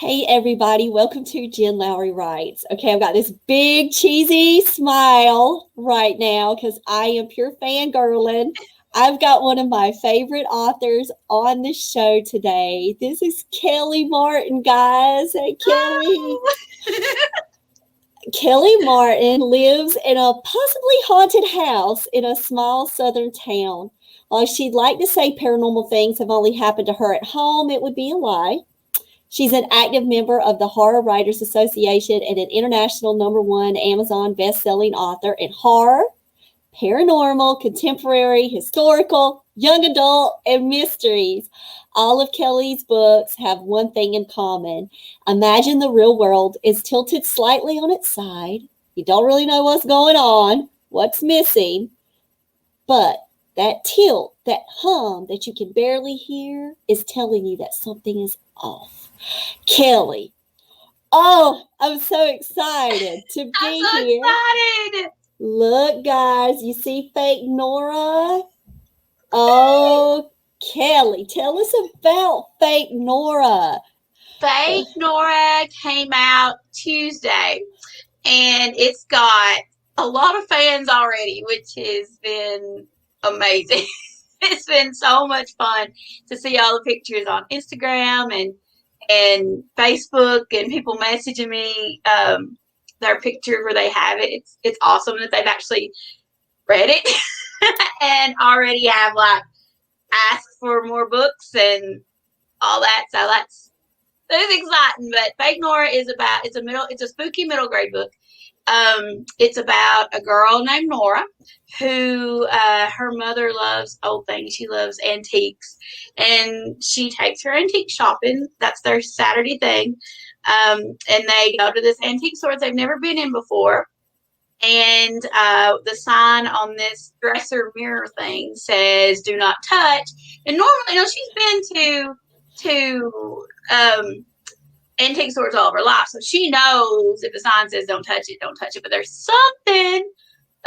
Hey everybody, welcome to Jen Lowry Writes. Okay, I've got this big cheesy smile right now because I am pure fangirling. I've got one of my favorite authors on the show today. This is Kelly Martin, guys. Hey Kelly. Oh. Kelly Martin lives in a possibly haunted house in a small southern town. While she'd like to say paranormal things have only happened to her at home, it would be a lie. She's an active member of the Horror Writers Association and an international #1 Amazon best-selling author in horror, paranormal, contemporary, historical, young adult, and mysteries. All of Kelly's books have one thing in common. Imagine the real world is tilted slightly on its side. You don't really know what's going on, what's missing, but that tilt, that hum that you can barely hear is telling you that something is off. Kelly. Oh, I'm so excited to I'm be so here. excited. Look, guys, you see fake Nora? Oh, Kelly, tell us about fake Nora. Fake Nora came out Tuesday, and it's got a lot of fans already, which has been amazing. It's been so much fun to see all the pictures on Instagram and Facebook, and people messaging me their picture where they have it. It's awesome that they've actually read it and already have asked for more books and all that. So that's exciting. But Fake Nora is about it's a spooky middle grade book. It's about a girl named Nora who her mother loves old things. She loves antiques, and she takes her antique shopping. That's their Saturday thing. And they go to this antique store they've never been in before. And the sign on this dresser mirror thing says "Do not touch." And normally, she's been to antique stores all of her life, so she knows if the sign says "Don't touch it, don't touch it." But there's something,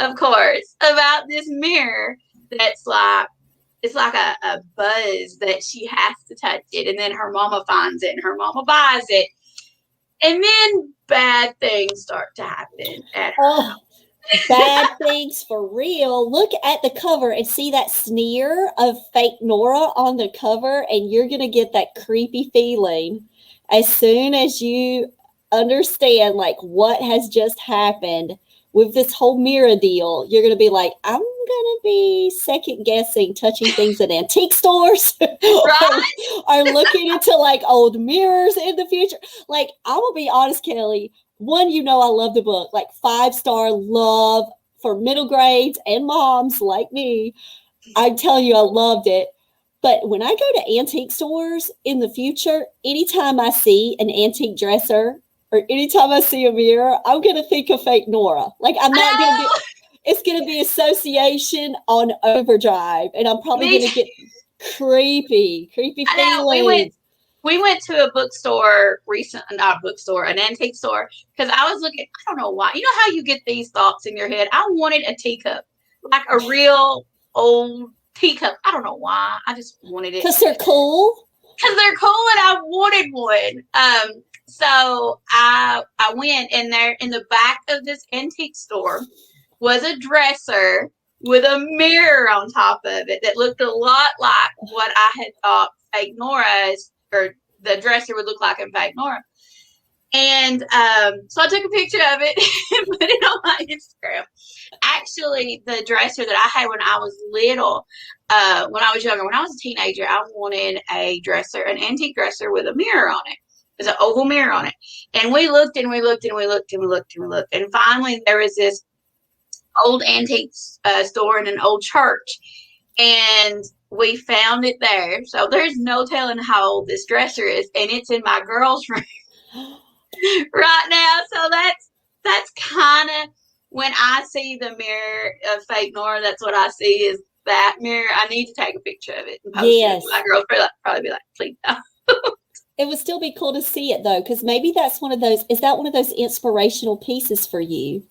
of course, about this mirror that's it's like a buzz that she has to touch it, and then her mama finds it, and her mama buys it, and then bad things start to happen at her house. Bad things for real. Look at the cover and see that sneer of fake Nora on the cover, and you're going to get that creepy feeling as soon as you understand like what has just happened with this whole mirror deal. You're going to be like, I'm going to be second guessing touching things at antique stores Right? or looking into like old mirrors in the future. Like, I'm going to be honest, Kelly. One, I love the book, like 5-star love for middle grades and moms like me. I'm telling you, I loved it. But when I go to antique stores in the future, anytime I see an antique dresser or anytime I see a mirror, I'm going to think of fake Nora. Like, I'm not going to be, it's going to be association on overdrive. And I'm probably going to get creepy feelings. We went to a bookstore not a bookstore, an antique store, because I was looking, I don't know why. You know how you get these thoughts in your head? I wanted a teacup, like a real old teacup. I don't know why. I just wanted it. Because they're cool? Because they're cool and I wanted one. So I went, and there in the back of this antique store was a dresser with a mirror on top of it that looked a lot like what I had thought fake Nora's, or the dresser would look like in fake Nora. And so I took a picture of it and put it on my Instagram. Actually, the dresser that I had when I was little, when I was younger, when I was a teenager, I wanted a dresser, an antique dresser with a mirror on it. There's an oval mirror on it. And we looked and we looked and we looked and we looked and we looked. And finally, there was this old antique store in an old church. And we found it there. So there's no telling how old this dresser is. And it's in my girl's room right now. So that's kind of, when I see the mirror of fake Nora, that's what I see is that mirror. I need to take a picture of it and post it. My girl probably be like, please don't. It would still be cool to see it though, because maybe that's one of those. Is that one of those inspirational pieces for you?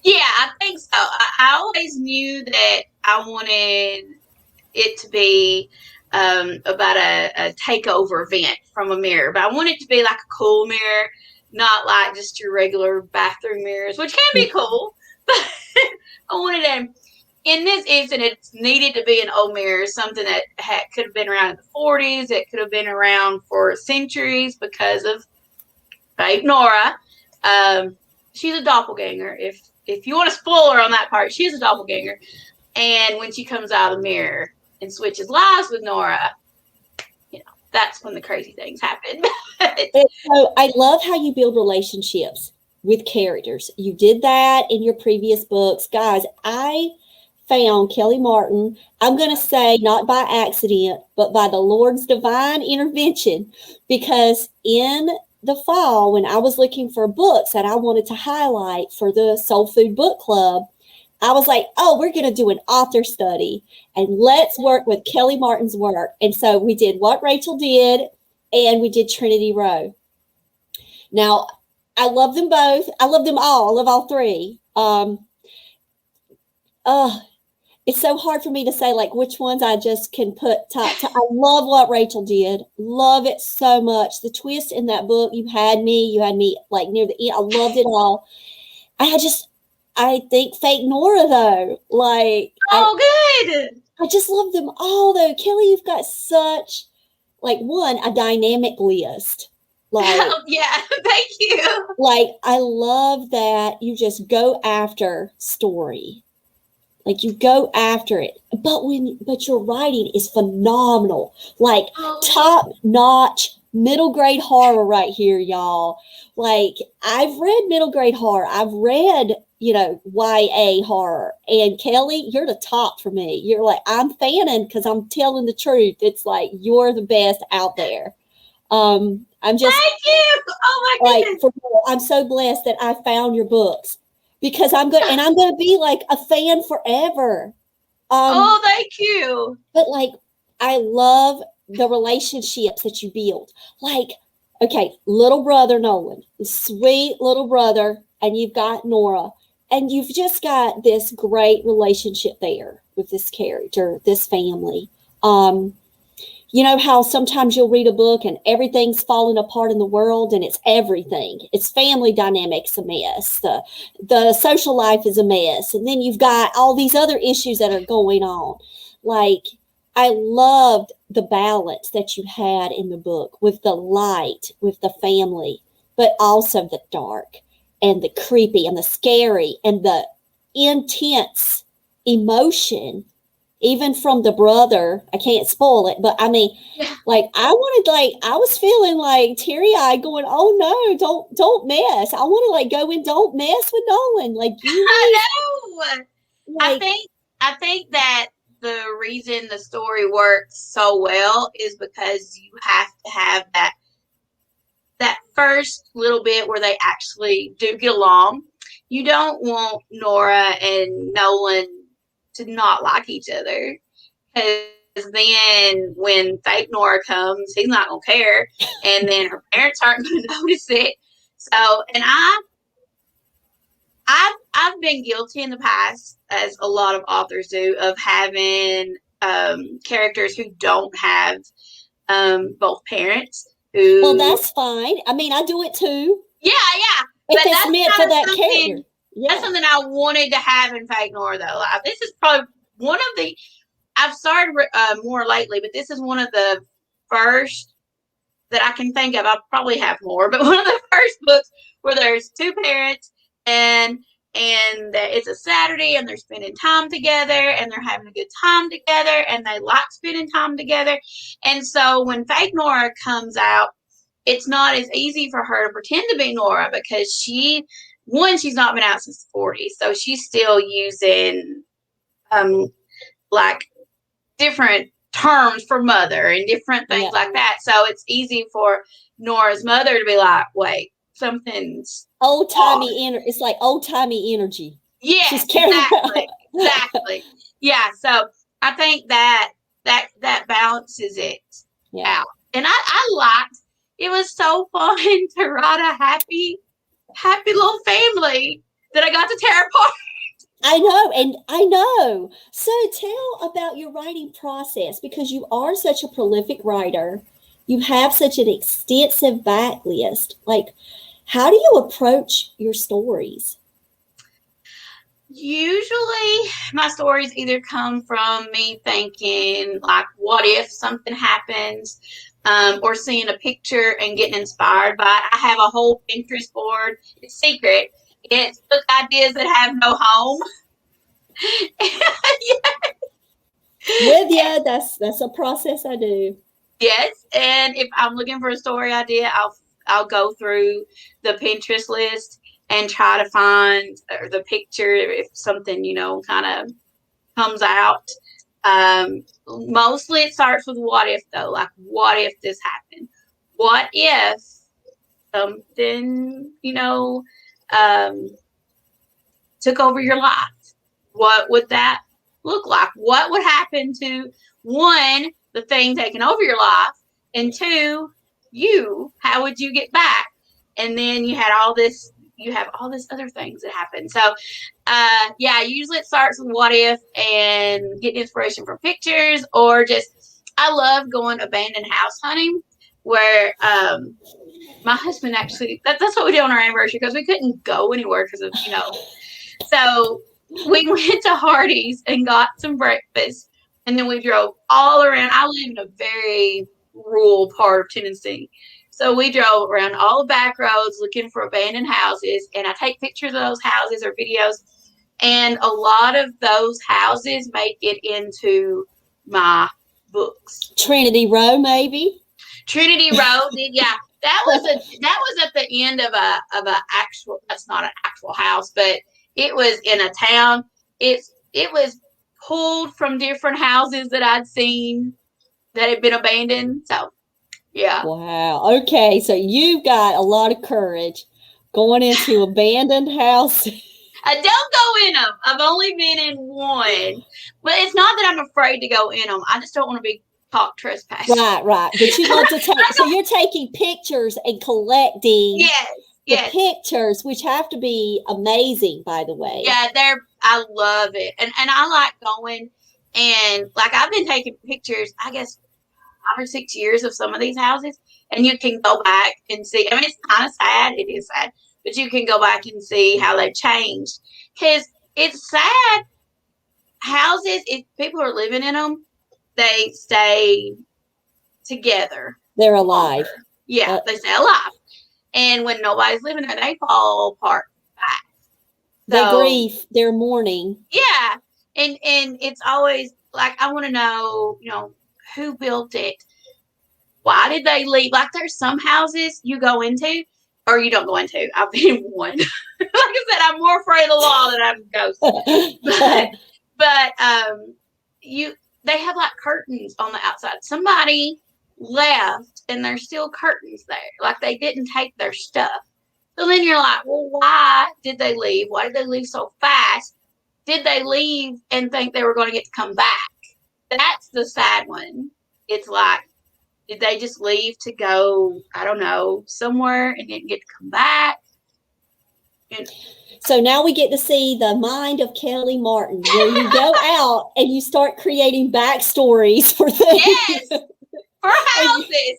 Yeah, I think so. I always knew that I wanted it to be about a takeover event from a mirror, but I want it to be like a cool mirror, not like just your regular bathroom mirrors, which can be cool. But I wanted to. In this instant, it needed to be an old mirror, something that could have been around in the 40s. It could have been around for centuries because of fake Nora. She's a doppelganger. If you want a spoiler on that part, she's a doppelganger. And when she comes out of the mirror and switches lives with Nora, that's when the crazy things happen. So I love how you build relationships with characters. You did that in your previous books. Guys, I found Kelly Martin, I'm going to say not by accident, but by the Lord's divine intervention, because in the fall, when I was looking for books that I wanted to highlight for the Soul Food Book Club, I was like, oh, we're going to do an author study and let's work with Kelly Martin's work. And so we did What Rachel Did, and we did Trinity Row. Now, I love them both. I love them all. I love all three. It's so hard for me to say like which ones I just can put top. I love What Rachel Did. Love it so much. The twist in that book, you had me like near the end. I loved it all. I think fake Nora though. Like, good. I just love them all though. Kelly, you've got such like a dynamic list. Like, yeah, thank you. Like, I love that you just go after story. Like you go after it. But your writing is phenomenal. Like top notch middle grade horror right here, y'all. Like I've read middle grade horror. I've read, YA horror. And Kelly, you're the top for me. You're like, I'm fanning because I'm telling the truth. It's like you're the best out there. I'm just thank you. Oh my goodness. I'm so blessed that I found your books because I'm going to be like a fan forever. Thank you. But like, I love the relationships that you build. Like, okay, little brother Nolan, sweet little brother, and you've got Nora, and you've just got this great relationship there with this character, this family. You know how sometimes you'll read a book and everything's falling apart in the world, and it's everything. It's family dynamics a mess. The social life is a mess. And then you've got all these other issues that are going on. Like, I loved the balance that you had in the book with the light, with the family, but also the dark and the creepy and the scary and the intense emotion. Even from the brother, I can't spoil it, but I mean, like I was feeling like teary-eyed going, oh no, don't mess. I want to like go and don't mess with Nolan. Like you I know. Like, I think that the reason the story works so well is because you have to have that first little bit where they actually do get along. You don't want Nora and Nolan to not like each other, because then when fake Nora comes, he's not gonna care, and then her parents aren't gonna notice it. So, and I've been guilty in the past, as a lot of authors do, of having characters who don't have both parents. Well, that's fine. I mean, I do it too. Yeah. If it's meant for that character. Yeah. That's something I wanted to have in fake Nora, though. This is probably one of the. I've started more lately, but this is one of the first that I can think of. I probably have more, but one of the first books where there's two parents and it's a Saturday and they're spending time together and they're having a good time together and they like spending time together. And so when fake Nora comes out, it's not as easy for her to pretend to be Nora because she's not been out since the 40s. So she's still using like different terms for mother and different things like that. So it's easy for Nora's mother to be like, wait, something's old-timey energy. It's like old-timey energy. Yeah, exactly. Yeah, so I think that balances it out. And I liked, it was so fun to write a happy little family that I got to tear apart. I know, and I know. So tell about your writing process because you are such a prolific writer. You have such an extensive backlist. Like, how do you approach your stories? Usually, my stories either come from me thinking, like, what if something happens, or seeing a picture and getting inspired by it. I have a whole Pinterest board. It's secret. It's book ideas that have no home. With you, that's a process I do. Yes, and if I'm looking for a story idea, I'll go through the Pinterest list and try to find the picture if something kind of comes out. Mostly it starts with what if though, like what if this happened? What if something took over your life? What would that look like? What would happen to one, the thing taking over your life, and two, you? How would you get back? And then you have all this other things that happen. So, yeah, usually it starts with what if and getting inspiration from pictures or just I love going abandoned house hunting where my husband actually that's what we did on our anniversary because we couldn't go anywhere because of so we went to Hardee's and got some breakfast, and then we drove all around. I live in a very rural part of Tennessee. So we drove around all the back roads looking for abandoned houses, and I take pictures of those houses or videos, and a lot of those houses make it into my books. Trinity Row, maybe. Trinity Road, yeah, that was at the end of a actual. That's not an actual house, but it was in a town. It was pulled from different houses that I'd seen that had been abandoned. So yeah. Wow. Okay, so you've got a lot of courage going into abandoned house. I don't go in them. I've only been in one, but it's not that I'm afraid to go in them. I just don't want to be caught trespassing. Right. But you want to take, so you're taking pictures and collecting the Yes. pictures, which have to be amazing, by the way. Yeah, I love it. And I like going and like I've been taking pictures, I guess 5 or 6 years of some of these houses, and you can go back and see. I mean, it's kind of sad. It is sad, but you can go back and see how they've changed. Because it's sad. Houses, if people are living in them, they stay together. They're alive. Longer. Yeah, they stay alive. And when nobody's living there, they fall apart fast. They grieve. They're mourning. Yeah, and it's always like I want to know, who built it. Why did they leave? Like there's some houses you go into or you don't go into. I've been in one. Like I said, I'm more afraid of the law than I'm ghosts. But they have like curtains on the outside. Somebody left and there's still curtains there. Like they didn't take their stuff. So then you're like, well, why did they leave? Why did they leave so fast? Did they leave and think they were going to get to come back? That's the sad one. It's like, did they just leave to go, I don't know, somewhere and didn't get to come back? And so now we get to see the mind of Kelly Martin, where you go out and you start creating backstories for things. Yes, for houses.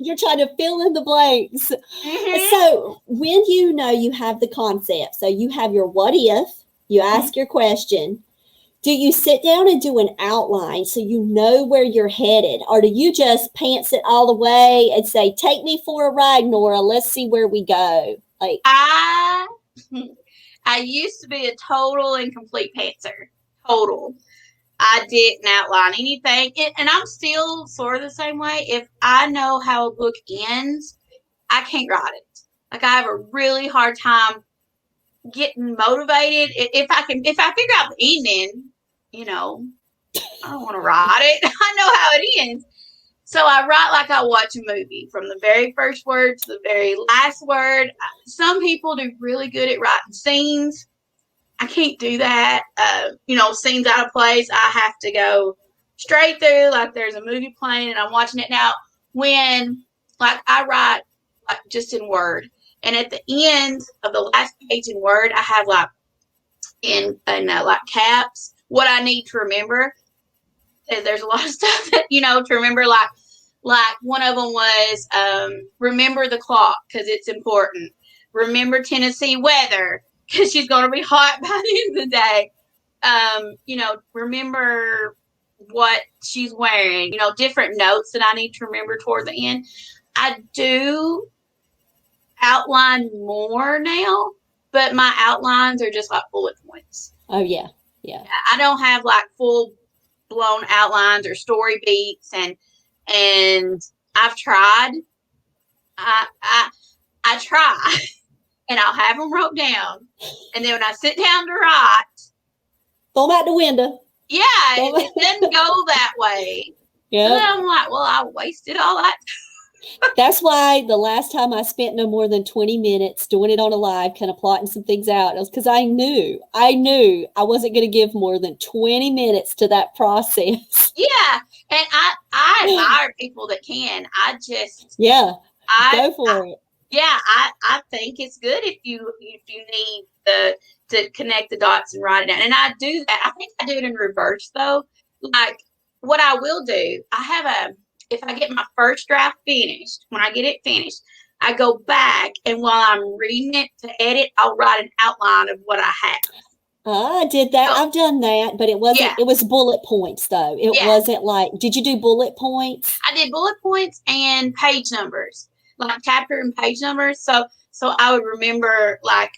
You're trying to fill in the blanks. Mm-hmm. So when you have the concept, so you have your what if, you ask your question. Do you sit down and do an outline so you know where you're headed? Or do you just pants it all the way and say, take me for a ride, Nora, let's see where we go? Like I used to be a total and complete pantser. Total. I didn't outline anything. And I'm still sort of the same way. If I know how a book ends, I can't write it. Like I have a really hard time getting motivated. If I figure out the ending, I don't want to write it. I know how it ends. So I write like I watch a movie from the very first word to the very last word. Some people do really good at writing scenes. I can't do that. Scenes out of place. I have to go straight through like there's a movie playing and I'm watching it. Now, when like I write just in Word, and at the end of the last page in Word, I have like like caps. What I need to remember is there's a lot of stuff that to remember. Like one of them was remember the clock because it's important. Remember Tennessee weather because she's going to be hot by the end of the day. Remember what she's wearing. Different notes that I need to remember toward the end. I do outline more now, but my outlines are just like bullet points. Oh yeah. I don't have like full blown outlines or story beats, and I've tried. I try, and I'll have them wrote down, and then when I sit down to write, throw them out the window. Yeah, it doesn't go that way. Yeah. So then I'm like, well, I wasted all that time. That's why the last time I spent no more than 20 minutes doing it on a live, kind of plotting some things out, it was because I knew I wasn't going to give more than 20 minutes to that process. Yeah, and I admire people that can. Go for it. Yeah, I think it's good if you need to connect the dots and write it down. And I do that. I think I do it in reverse though. Like what I will do, if I get my first draft finished, when I get it finished, I go back and while I'm reading it to edit, I'll write an outline of what I have. I did that. I've done that, but it wasn't. Yeah. It was bullet points though. It wasn't like. Did you do bullet points? I did bullet points and page numbers. Like chapter and page numbers, so I would remember like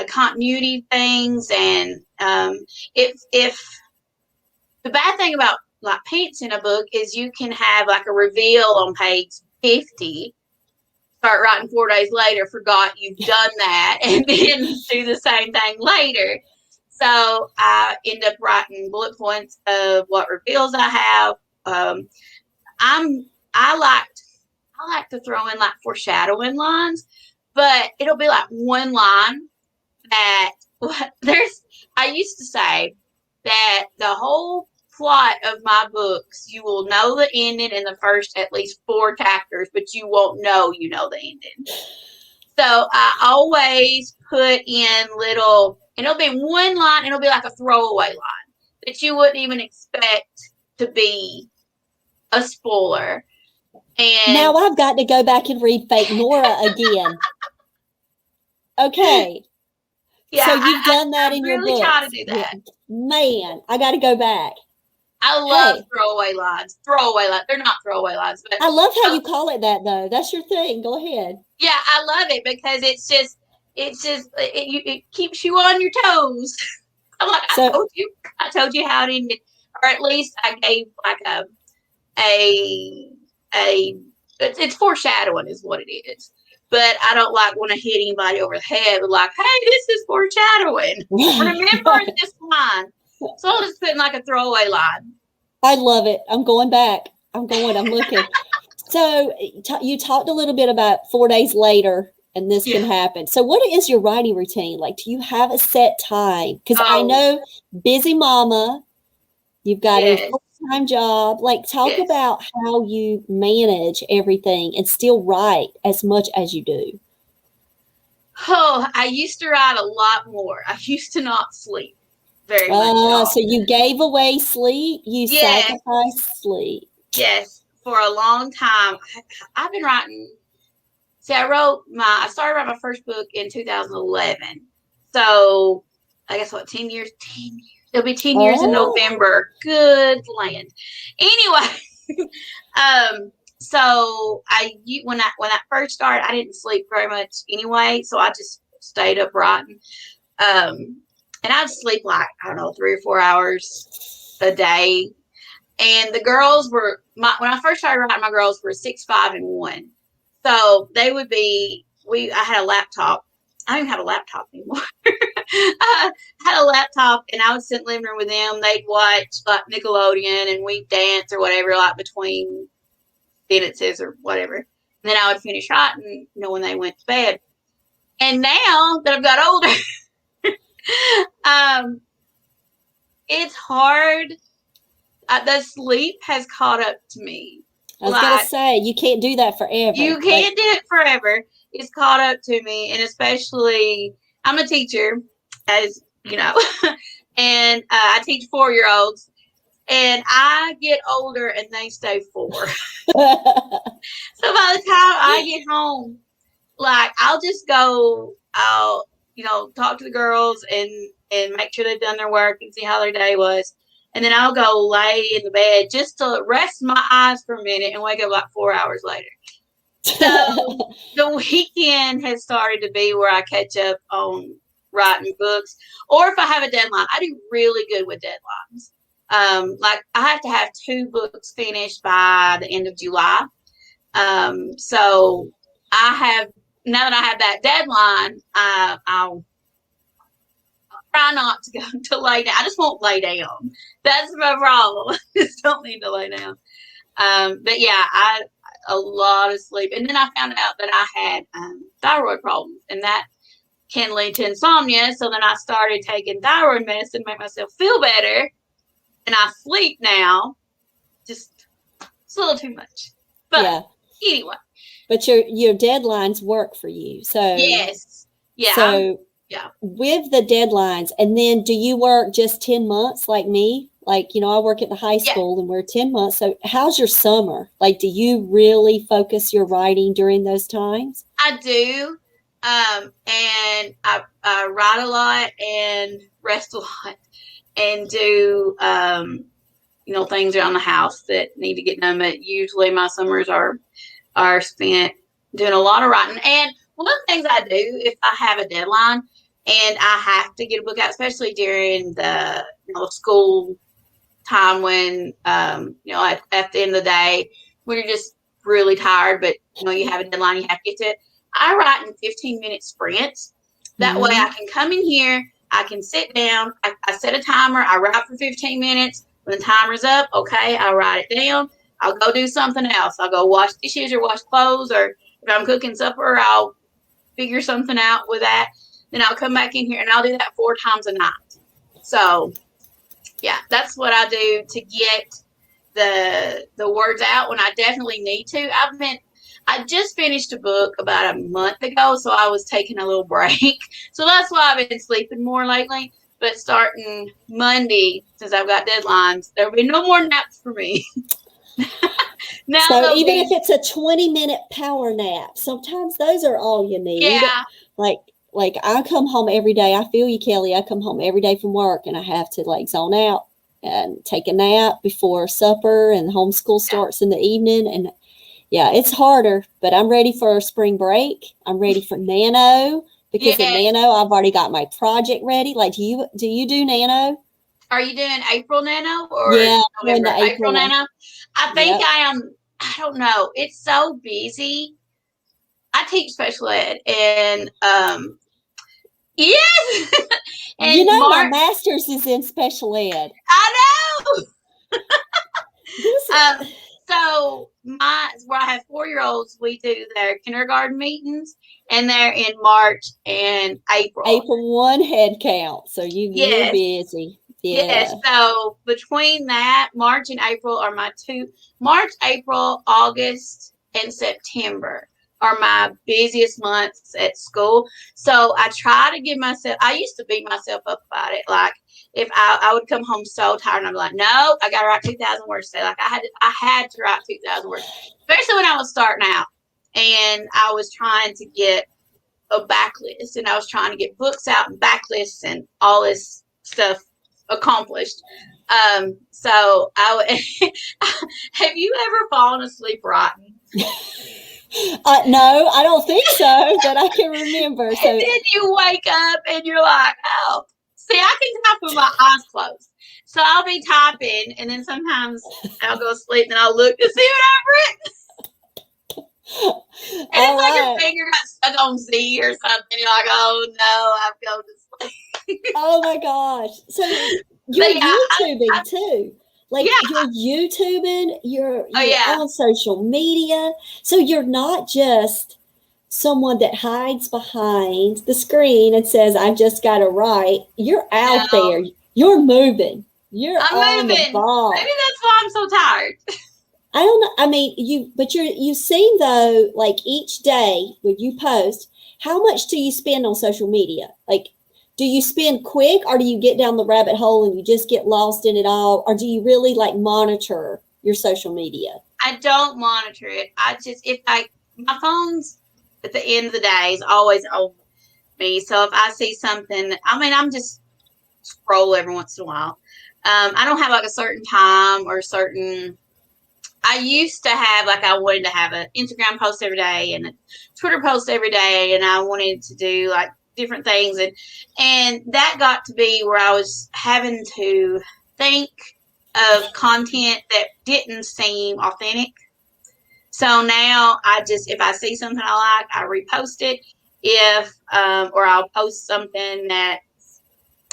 continuity things, and if the bad thing about like pants in a book is you can have like a reveal on page 50, start writing 4 days later, forgot you've done that, and then do the same thing later. So I end up writing bullet points of what reveals I have. I like to throw in like foreshadowing lines, but it'll be like one line that I used to say that the whole plot of my books, you will know the ending in the first at least 4 chapters, but you won't know the ending. So I always put in little, and it'll be one line, and it'll be like a throwaway line that you wouldn't even expect to be a spoiler. And now I've got to go back and read Fake Nora again. Okay. Yeah, so you've done that in your book. I really try to do that. Yeah. Man, I got to go back. I love throwaway lines. They're not throwaway lines, but I love how you call it that though. That's your thing. Go ahead. Yeah, I love it because it keeps you on your toes. I'm like, I told you how it ended, or at least I gave like it's foreshadowing is what it is. But I don't like want to hit anybody over the head with like, hey, this is foreshadowing. Remember this line. So I'll just put in like a throwaway line. I love it. I'm going back. I'm looking. So you talked a little bit about 4 days later and this can happen. So what is your writing routine? Like, do you have a set time? Because I know busy mama, you've got a full-time job. Like, talk about how you manage everything and still write as much as you do. Oh, I used to write a lot more. I used to not sleep very much. So you gave away sleep? You sacrificed sleep? Yes, for a long time. I've been writing. See, I started writing my first book in 2011. So I guess 10 years? 10 years. It'll be 10 years in November. Good land. Anyway, so when I first started, I didn't sleep very much anyway, so I just stayed up writing. And I'd sleep like, I don't know, 3 or 4 hours a day. And the girls were when I first started writing, my girls were 6, 5, and 1. So they would be. I had a laptop. I don't even have a laptop anymore. I had a laptop, and I would sit in the living room with them. They'd watch like Nickelodeon, and we'd dance or whatever, like between sentences or whatever. And then I would finish writing, when they went to bed. And now that I've got older, it's hard. The sleep has caught up to me. I was going to say, you can't do that forever. You can't do it forever. It's caught up to me, and especially, I'm a teacher, as you know, and I teach 4-year-olds, and I get older and they stay 4. So by the time I get home, like I'll just go, talk to the girls and make sure they've done their work and see how their day was. And then I'll go lay in the bed just to rest my eyes for a minute and wake up like 4 hours later. So the weekend has started to be where I catch up on writing books, or if I have a deadline. I do really good with deadlines. Like I have to have 2 books finished by the end of July. So now that I have that deadline, I'll try not to go to lay down. I just won't lay down. That's my problem. I just don't need to lay down. But yeah, a lot of sleep. And then I found out that I had thyroid problems, and that can lead to insomnia. So then I started taking thyroid medicine to make myself feel better. And I sleep now. Just it's a little too much. But anyway. But your deadlines work for you. So yes. Yeah. So with the deadlines, and then do you work just 10 months like me? Like, I work at the high school and we're 10 months. So how's your summer? Like, do you really focus your writing during those times? I do. And I write a lot and rest a lot and do, things around the house that need to get done. But usually my summers are spent doing a lot of writing. And one of the things I do if I have a deadline and I have to get a book out, especially during the school time when, at the end of the day, when you're just really tired, but, you have a deadline, you have to get to it. I write in 15-minute sprints. That way I can come in here, I can sit down, I set a timer, I write for 15 minutes. When the timer's up, okay, I write it down. I'll go do something else. I'll go wash dishes or wash clothes, or if I'm cooking supper, I'll figure something out with that. Then I'll come back in here and I'll do that 4 times a night. So, yeah, that's what I do to get the words out when I definitely need to. I just finished a book about a month ago, so I was taking a little break. So that's why I've been sleeping more lately. But starting Monday, since I've got deadlines, there'll be no more naps for me. So even if it's a 20-minute power nap, sometimes those are all you need. Yeah. Like I come home every day. I feel you, Kelly. I come home every day from work and I have to zone out and take a nap before supper, and homeschool starts in the evening. And it's harder, but I'm ready for spring break. I'm ready for Nano because in Nano, I've already got my project ready. Like, do you do Nano? Are you doing April Nano or November? April Nano? I think I am. I don't know. It's so busy. I teach special ed, and yes, and my master's is in special ed. I know. So where I have 4-year-olds, we do their kindergarten meetings, and they're in March and April. April 1 head count. So you're busy. Yeah. Yes. So between that, March and April are my 2. March, April, August, and September are my busiest months at school. So I try to give myself, I used to beat myself up about it. Like if I would come home so tired and I'd be like, no, I got to write 2,000 words today. Like I had to write 2,000 words, especially when I was starting out and I was trying to get a backlist and I was trying to get books out and backlists and all this stuff accomplished. So have you ever fallen asleep writing? No, I don't think so, that I can remember. So and then you wake up and you're like, oh, see, I can type with my eyes closed. So I'll be typing, and then sometimes I'll go to sleep, and I'll look to see what I've written. And it's like your finger got stuck on Z or something. You're like, oh no, I've gone to sleep. Oh my gosh! So you're YouTubing too. You're YouTubing, you're on social media. So you're not just someone that hides behind the screen and says, I've just got to write. You're out there. You're moving. I'm moving. The ball. Maybe that's why I'm so tired. I don't know. I mean, you seem though, like each day when you post, how much do you spend on social media? Like, do you spin quick, or do you get down the rabbit hole and you just get lost in it all? Or do you really like monitor your social media? I don't monitor it. I just, my phone's at the end of the day is always on me. So if I see something, I'm just scroll every once in a while. I don't have like a certain time or certain. I used to have like I wanted to have an Instagram post every day and a Twitter post every day, and I wanted to do like different things, and that got to be where I was having to think of content that didn't seem authentic. So now I just, if I see something I like, I repost it. If or I'll post something that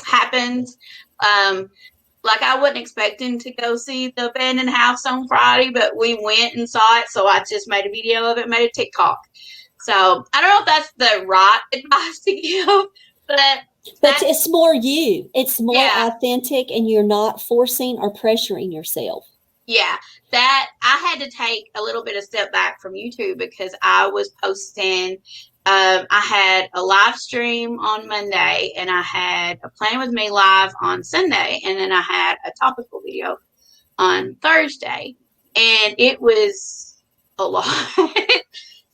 happens. Like I wasn't expecting to go see the abandoned house on Friday, but we went and saw it. So I just made a video of it, made a TikTok. So I don't know if that's the right advice to give, but it's more you. It's more authentic, and you're not forcing or pressuring yourself. Yeah, that I had to take a little bit of step back from YouTube because I was posting. I had a live stream on Monday, and I had a Plan With Me live on Sunday, and then I had a topical video on Thursday, and it was a lot.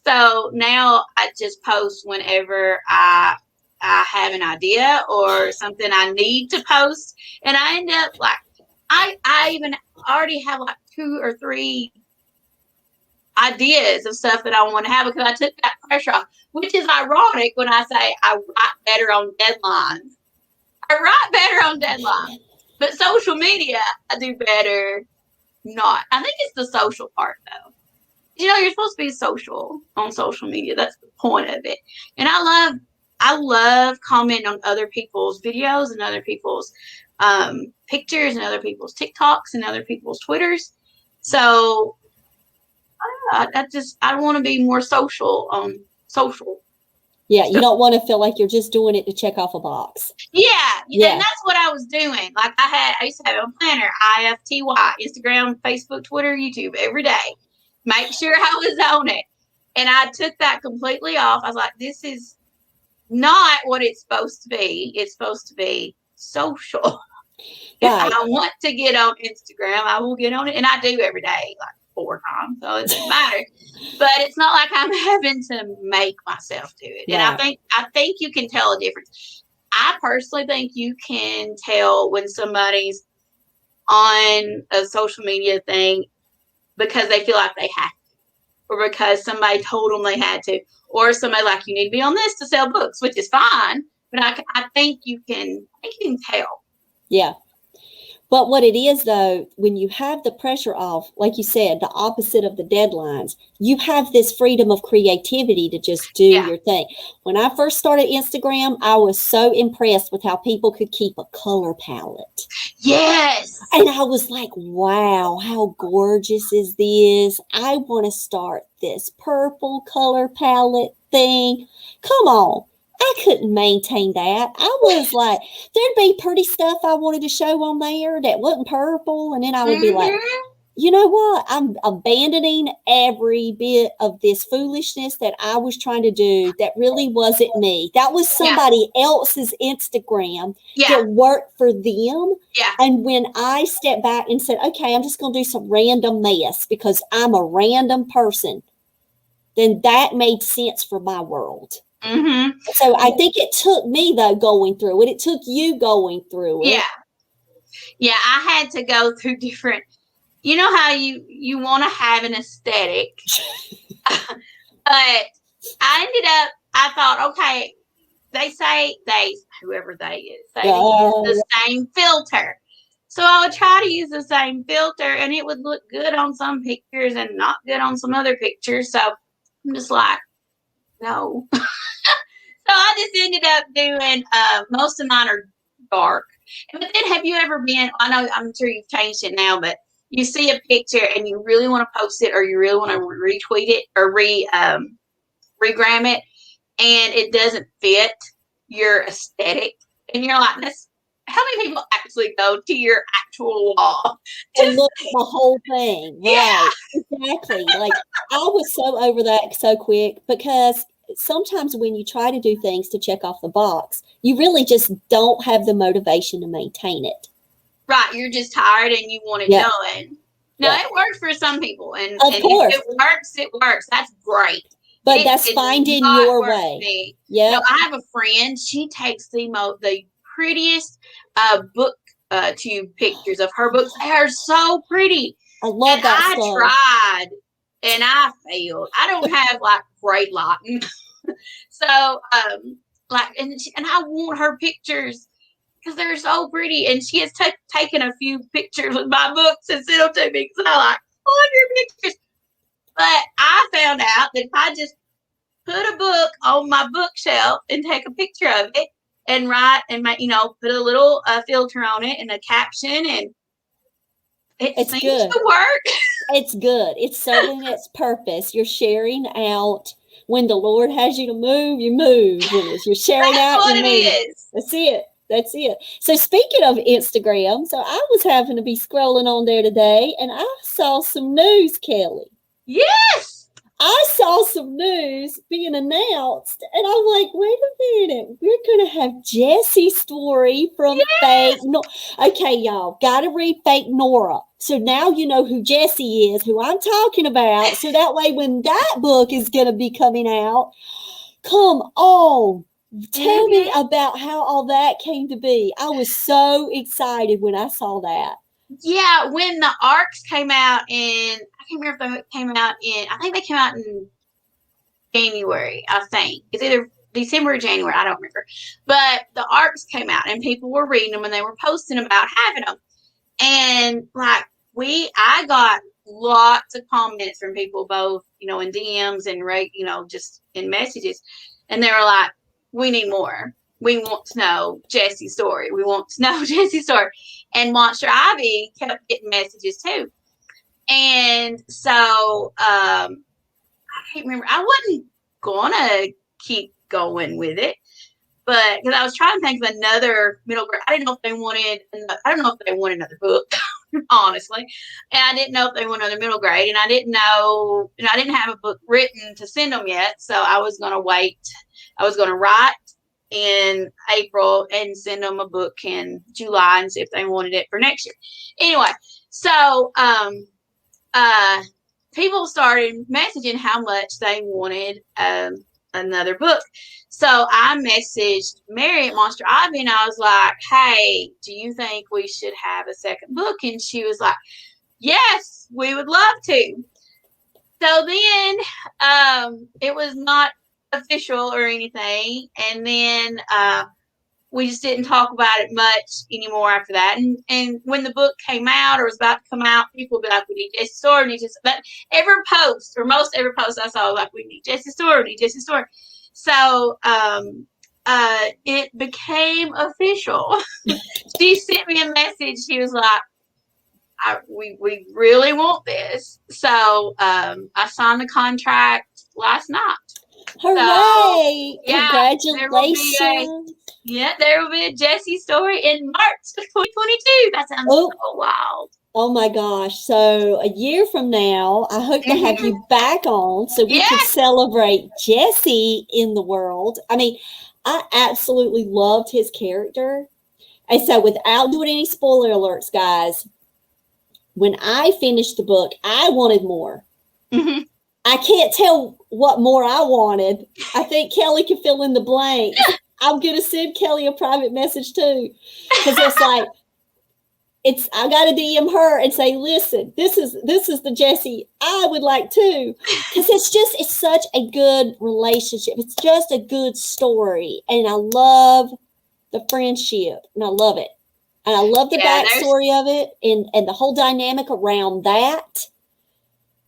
So now I just post whenever I have an idea or something I need to post, and I end up like I even already have like 2 or 3 ideas of stuff that I want to have because I took that pressure off, which is ironic when I say I write better on deadlines. I write better on deadlines, but social media, I do better not. I think it's the social part though. You're supposed to be social on social media. That's the point of it. And I love commenting on other people's videos and other people's pictures and other people's TikToks and other people's Twitters. So I want to be more social on social. Yeah, you don't want to feel like you're just doing it to check off a box. Yeah, and that's what I was doing. Like I used to have a planner, IFTY, Instagram, Facebook, Twitter, YouTube every day. Make sure I was on it. And I took that completely off. I was like, this is not what it's supposed to be. It's supposed to be social. Right. If I want to get on Instagram, I will get on it. And I do every day, like 4 times. So it doesn't matter. But it's not like I'm having to make myself do it. Right. And I think you can tell a difference. I personally think you can tell when somebody's on a social media thing because they feel like they have to, or because somebody told them they had to, or somebody like, you need to be on this to sell books, which is fine. But I think you can tell. Yeah. But what it is, though, when you have the pressure off, like you said, the opposite of the deadlines, you have this freedom of creativity to just do your thing. When I first started Instagram, I was so impressed with how people could keep a color palette. Yes. And I was like, wow, how gorgeous is this? I want to start this purple color palette thing. Come on. I couldn't maintain that. I was like, there'd be pretty stuff I wanted to show on there that wasn't purple. And then I would be like, you know what? I'm abandoning every bit of this foolishness that I was trying to do that really wasn't me. That was somebody else's Instagram that worked for them. Yeah. And when I stepped back and said, okay, I'm just going to do some random mess because I'm a random person, then that made sense for my world. Mm-hmm. So I think it took me, though, going through it. It took you going through it. Yeah, I had to go through different, you know how you want to have an aesthetic. But I thought, okay, they say whoever they is, they use the same filter. So I would try to use the same filter, and it would look good on some pictures and not good on some other pictures. So I'm just like, no. So I just ended up doing, most of mine are dark. But then have you ever been, I'm sure you've changed it now, but you see a picture and you really want to post it or you really want to retweet it or regram it, and it doesn't fit your aesthetic. And you're like, how many people actually go to your actual wall to look at the whole thing? Right. Yeah. Exactly. Like I was so over that so quick because sometimes when you try to do things to check off the box, you really just don't have the motivation to maintain it. Right. You're just tired and you want it Yeah. done. No, Yeah. it works for some people. And Of if course. it works, it works. That's great. But It that's did finding not your work for way. me. Yeah. No, I have a friend. She takes the prettiest book tube pictures of her books. They are so pretty. I love And that I stuff. tried and I failed. I don't have like great lighting. So like and I want her pictures because they're so pretty. And she has taken a few pictures with my books and sent them to me because I like 100 pictures. But I found out that if I just put a book on my bookshelf and take a picture of it and write and put a little filter on it and a caption, and it seems to work. It's good. It's serving its purpose. You're sharing out. When the Lord has you to move, you move. When you're sharing That's out, what you it move. is. That's it. That's it. So speaking of Instagram, so I was having to be scrolling on there today, and I saw some news, Kelly. Yes. I saw some news being announced, and I'm like, wait a minute, we're going to have Jesse's story from Fake Nora. Okay, y'all, got to read Fake Nora. So now you know who Jesse is, who I'm talking about. So that way when that book is going to be coming out, come on. Tell me about how all that came to be. I was so excited when I saw that. Yeah, when the arcs came out I can't remember if they came out I think they came out in January, I think. It's either December or January, I don't remember. But the arcs came out and people were reading them and they were posting about having them. And like I got lots of comments from people both, in DMs and just in messages. And they were like, we need more. We want to know Jesse's story. We want to know Jesse's story. And Monster Ivy kept getting messages too. And so I can't remember. I wasn't gonna keep going with it, but because I was trying to think of another middle grade. I didn't know if they wanted. I don't know if they wanted another book, honestly, and I didn't know if they wanted another middle grade, and I didn't know, and I didn't have a book written to send them yet, so I was gonna wait. I was gonna write in April and send them a book in July and see if they wanted it for next year. Anyway, so people started messaging how much they wanted another book. So I messaged Mary at Monster Ivy and I was like, hey, do you think we should have a second book? And she was like, yes, we would love to. So then it was not official or anything. And then we just didn't talk about it much anymore after that. And when the book came out or was about to come out, people would be like, we need Jesse's story. We need Jesse's. But every post, or most every post I saw, like, we need Jesse's story. We need Jesse's story. So it became official. She sent me a message. She was like, we really want this. So I signed the contract last night. Hooray! So, yeah, congratulations. There will be a Jesse story in March of 2022. That sounds so wild. Oh my gosh. So a year from now, I hope to have you back on so we can celebrate Jesse in the world. I mean, I absolutely loved his character. And so without doing any spoiler alerts, guys, when I finished the book, I wanted more. Mm-hmm. I can't tell what more I wanted. I think Kelly can fill in the blanks. I'm going to send Kelly a private message too. Because it's like, I got to DM her and say, listen, this is the Jesse I would like to. Because it's such a good relationship. It's just a good story. And I love the friendship. And I love it. And I love the backstory of it and the whole dynamic around that.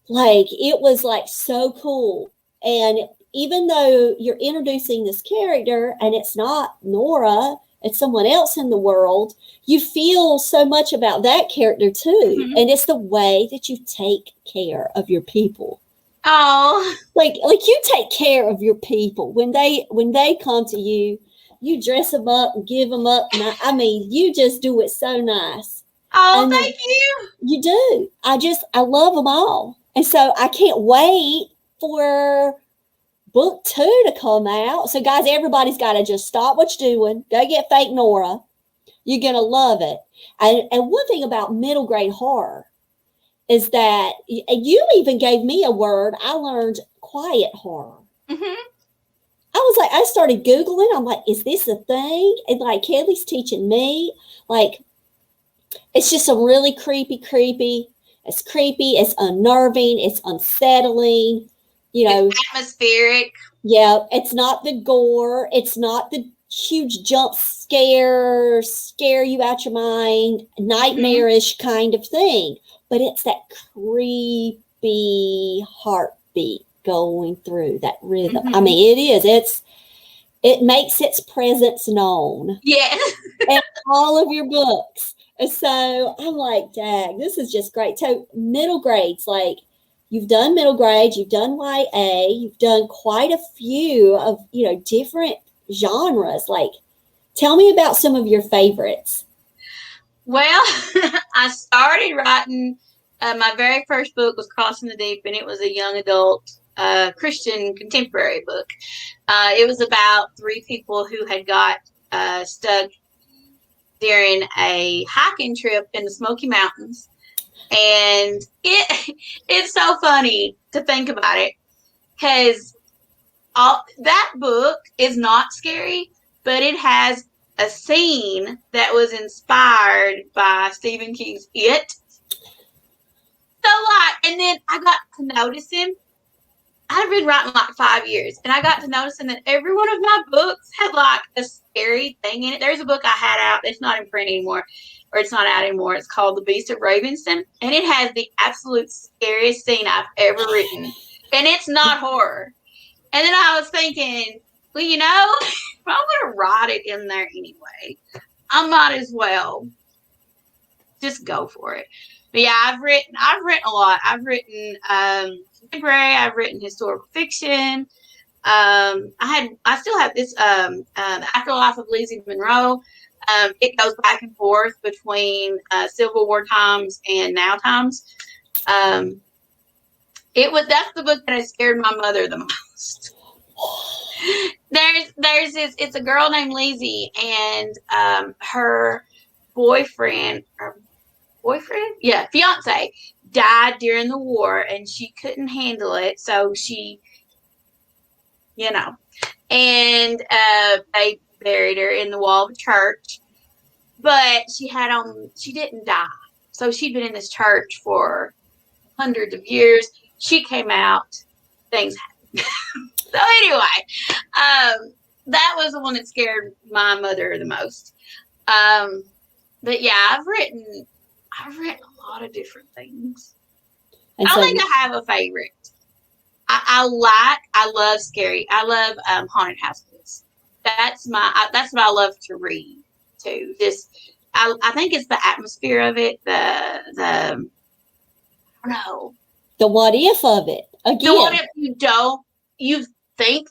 Like, it was like so cool. And even though you're introducing this character and it's not Nora, it's someone else in the world, you feel so much about that character too. Mm-hmm. And it's the way that you take care of your people. Oh, like you take care of your people when they come to you. You dress them up and give them up. And I mean, you just do it so nice. Oh, and thank you. You do. I love them all. And so I can't wait for book 2 to come out. So, guys, everybody's got to just stop what you're doing. Go get Fake Nora. You're going to love it. And one thing about middle grade horror is that you even gave me a word. I learned quiet horror. Mm-hmm. I was like, I started Googling. I'm like, is this a thing? And like, Kelly's teaching me. Like, it's just a really creepy. It's creepy. It's unnerving. It's unsettling. You know, it's atmospheric. Yeah, it's not the gore. It's not the huge jump scare you out your mind, nightmarish kind of thing. But it's that creepy heartbeat going through that rhythm. I mean, it is. It makes its presence known. Yes. in all of your books. And so I'm like, dang, this is just great. So middle grades, like you've done middle grades, you've done YA, you've done quite a few of, different genres. Like, tell me about some of your favorites. Well, I started writing, my very first book was Crossing the Deep, and it was a young adult Christian contemporary book. It was about 3 people who had got stuck during a hiking trip in the Smoky Mountains. And it's so funny to think about it, because that book is not scary, but it has a scene that was inspired by Stephen King's It. So and then I got to notice him. I've been writing like 5 years, and I got to noticing that every one of my books had like a scary thing in it. There's a book I had out. It's not in print anymore, or it's not out anymore. It's called The Beast of Ravenston, and it has the absolute scariest scene I've ever written, and it's not horror. And then I was thinking, well, if I'm going to write it in there anyway, I might as well just go for it. But yeah, I've written a lot. I've written contemporary. I've written historical fiction. I still have this The Afterlife of Lizzie Monroe. It goes back and forth between Civil War times and now times. That's the book that has scared my mother the most. There's this. It's a girl named Lizzie, and her fiance died during the war, and she couldn't handle it, so she, and they buried her in the wall of a church. But she didn't die, so she'd been in this church for hundreds of years. She came out, things happened. So anyway, that was the one that scared my mother the most. But yeah, I've written a lot of different things. I don't think I have a favorite. I love scary. I love haunted house books. That's what I love to read too. I think it's the atmosphere of it. I don't know. The what if of it. Again. The what if you think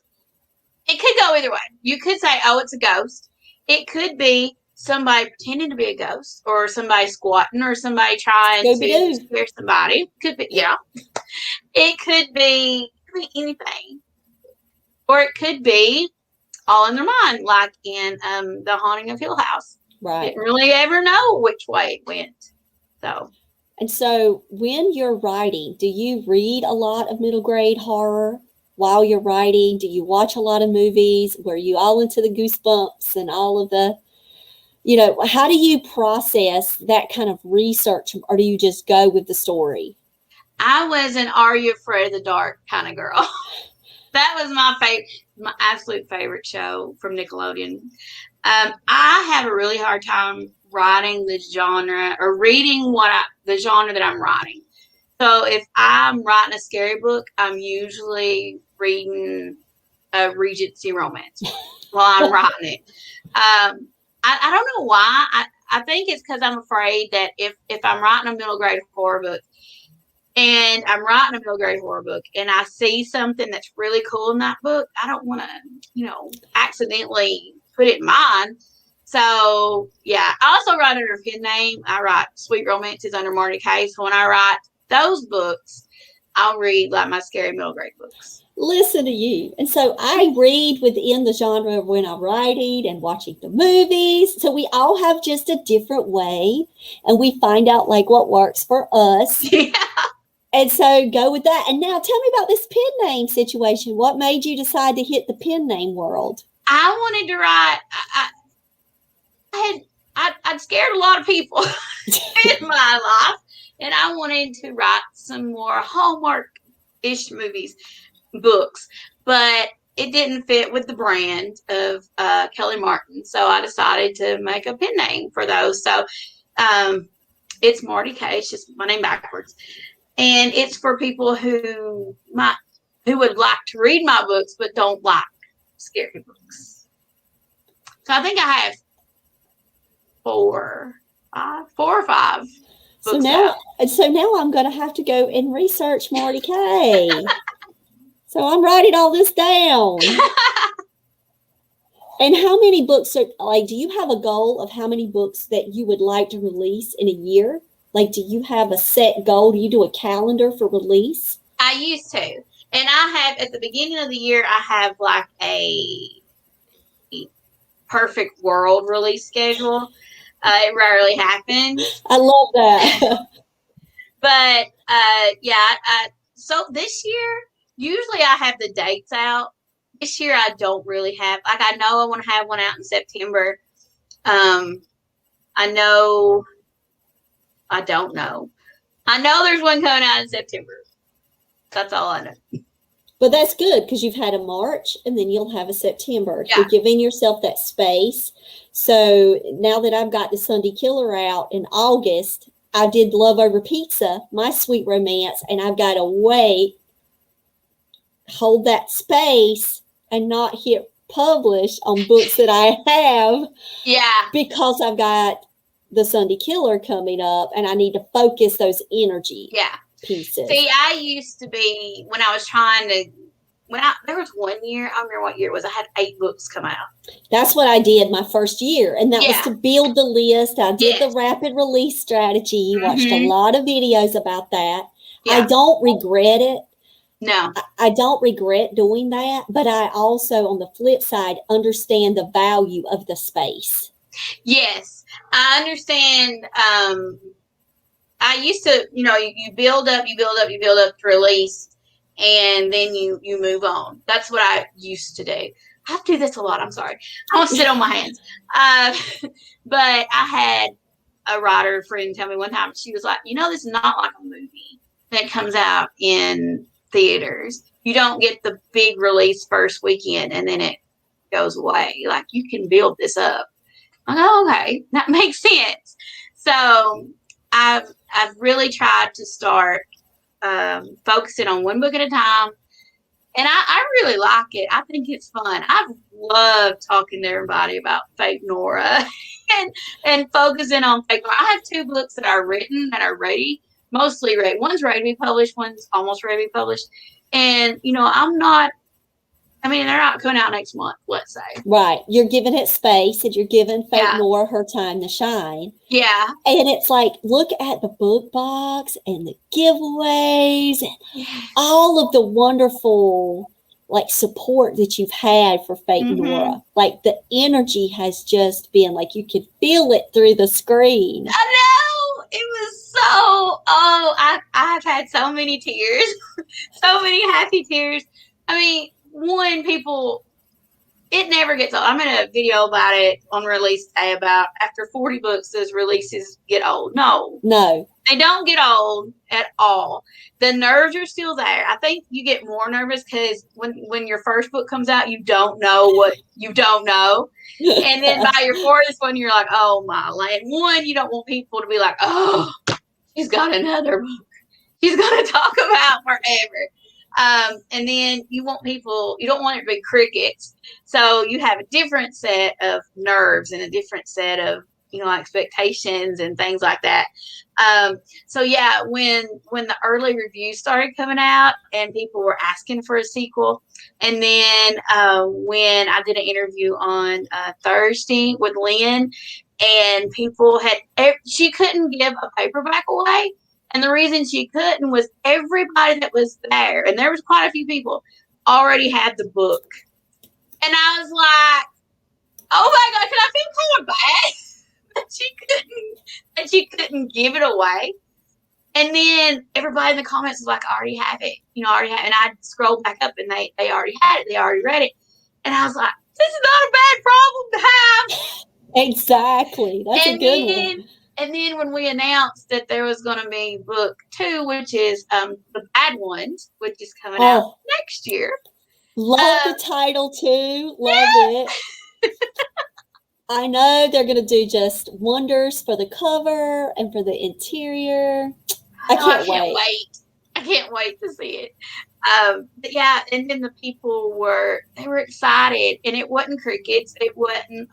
it could go either way. You could say, oh, it's a ghost. It could be somebody pretending to be a ghost, or somebody squatting, or somebody trying to scare somebody. Could be, yeah. It could be anything. Or it could be all in their mind, like in The Haunting of Hill House. Right. Didn't really ever know which way it went. And so when you're writing, do you read a lot of middle grade horror while you're writing? Do you watch a lot of movies? Were you all into the Goosebumps and all of the, how do you process that kind of research, or do you just go with the story? I was an Are You Afraid of the Dark kind of girl. That was my absolute favorite show from Nickelodeon. I have a really hard time writing the genre, or reading the genre that I'm writing. So if I'm writing a scary book, I'm usually reading a Regency romance while I'm writing it. I don't know why. I think it's because I'm afraid that if I'm writing a middle grade horror book, and I'm writing a middle grade horror book, and I see something that's really cool in that book, I don't want to, accidentally put it in mine. So, yeah. I also write under a pen name. I write sweet romances under Marty Kay. So when I write those books, I'll read like my scary middle grade books. Listen to you. And so I read within the genre of when I'm writing and watching the movies. So we all have just a different way and we find out like what works for us. Yeah. And so go with that. And now tell me about this pen name situation. What made you decide to hit the pen name world? I wanted to write. I'd scared a lot of people in my life, and I wanted to write some more Hallmark-ish books, but it didn't fit with the brand of Kelly Martin, so I decided to make a pen name for those. So it's Marty K. It's just my name backwards, and it's for people who would like to read my books but don't like scary books. So I think I have 4 or 5 So books now, out. so now I'm going to have to go and research Marty K. So I'm writing all this down. And how many books are like? Do you have a goal of how many books that you would like to release in a year? Like, do you have a set goal? Do you do a calendar for release? I used to, and I have at the beginning of the year. I have like a perfect world release schedule. It rarely happens. I love that. But yeah. So this year, usually I have the dates out. This year I don't really have. Like I know I want to have one out in September. I know. I don't know. I know there's one coming out in September. That's all I know. But that's good because you've had a March and then you'll have a September. Yeah. You're giving yourself that space. So now that I've got the Sunday Killer out in August, I did Love Over Pizza, my sweet romance, and I've got to wait, hold that space, and not hit publish on books that I have. Yeah. Because I've got the Sunday Killer coming up and I need to focus those energy. Yeah. Pieces. See, I used to be when I was trying to. There was one year, I don't remember what year it was. I had 8 books come out. That's what I did my first year, and that was to build the list. I did the rapid release strategy. Watched a lot of videos about that. Yeah. I don't regret it. No, I don't regret doing that, but I also, on the flip side, understand the value of the space. Yes, I understand. I used to, you build up to release, and then you move on. That's what I used to do. I have to do this a lot. I'm sorry. I don't sit on my hands. But I had a writer friend tell me one time, she was like, this is not like a movie that comes out in theaters. You don't get the big release first weekend and then it goes away. Like, you can build this up. I'm like, oh, okay, that makes sense. So I've really tried to start focusing on one book at a time. And I really like it. I think it's fun. I've loved talking to everybody about fake Nora and focusing on fake Nora. I have 2 books that are written, that are ready, mostly ready. One's ready to be published, one's almost ready to be published. And, they're not coming out next month, let's say. Right. You're giving it space and you're giving fake Nora her time to shine. Yeah. And it's like, look at the book box and the giveaways and all of the wonderful, support that you've had for fake Nora. Like, the energy has just been, you could feel it through the screen. I know. It was so, I've had so many tears, so many happy tears. It never gets old. I'm in a video about it on release day about after 40 books, does releases get old? No. They don't get old at all. The nerves are still there. I think you get more nervous because when your first book comes out, you don't know what you don't know. And then by your 4th one, you're like, oh, my land. One, you don't want people to be like, oh, she's got another book she's going to talk about forever. And then you don't want it to be crickets. So you have a different set of nerves and a different set of, expectations and things like that. So yeah, when the early reviews started coming out and people were asking for a sequel, and then when I did an interview on Thursday with Lynn, and people she couldn't give a paperback away. And the reason she couldn't was everybody that was there, and there was quite a few people, already had the book. And I was like, oh my God, can I feel kind of bad that she couldn't give it away? And then everybody in the comments was like, I already have it. I already have it. And I scrolled back up and they already had it. They already read it. And I was like, this is not a bad problem to have. Exactly. That's a good one. And then when we announced that there was going to be book 2, which is The Bad Ones, which is coming out next year. Love the title too. Love it. I know they're going to do just wonders for the cover and for the interior. I can't wait. I can't wait to see it. But yeah, and then the people were excited, and it wasn't crickets. It wasn't,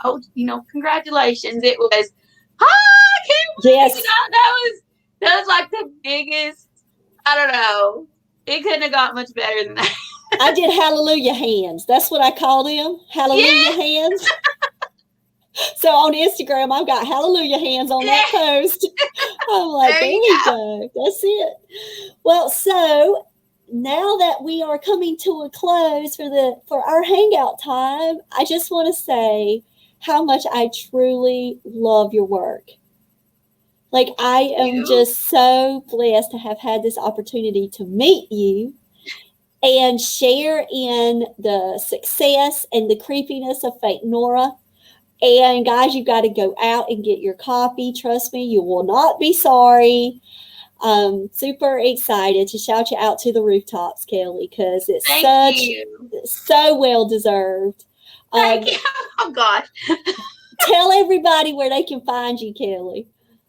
congratulations. It was, I can't wait. Yes. That was like the biggest, I don't know. It couldn't have got much better than that. I did hallelujah hands. That's what I call them. Hallelujah hands. So on Instagram, I've got hallelujah hands on that post. I'm like, there we go. That's it. Well, so now that we are coming to a close for our hangout time, I just want to say how much I truly love your work. Like, I am just so blessed to have had this opportunity to meet you and share in the success and the creepiness of Fake Nora. And guys, you've got to go out and get your copy. Trust me, you will not be sorry. Super excited to shout you out to the rooftops, Kelly, because it's so well deserved. Thank you. Oh gosh. Tell everybody where they can find you, Kelly,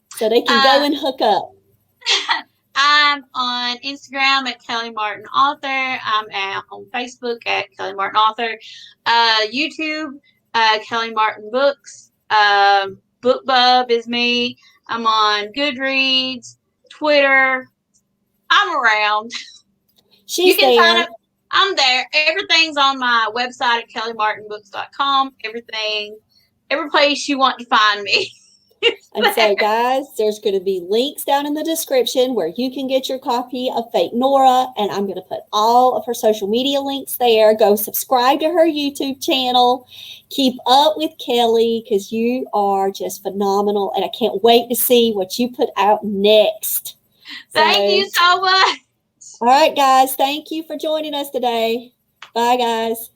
so they can go and hook up. I'm on Instagram at Kelly Martin Author. I'm on Facebook at Kelly Martin Author. YouTube, Kelly Martin Books. BookBub is me. I'm on Goodreads, Twitter. I'm around. She's there. I'm there. Everything's on my website at kellymartinbooks.com. Every place you want to find me. And so, guys, there's going to be links down in the description where you can get your copy of Fake Nora, and I'm going to put all of her social media links there. Go subscribe to her YouTube channel. Keep up with Kelly, because you are just phenomenal, and I can't wait to see what you put out next. Thank you so much. All right, guys. Thank you for joining us today. Bye, guys.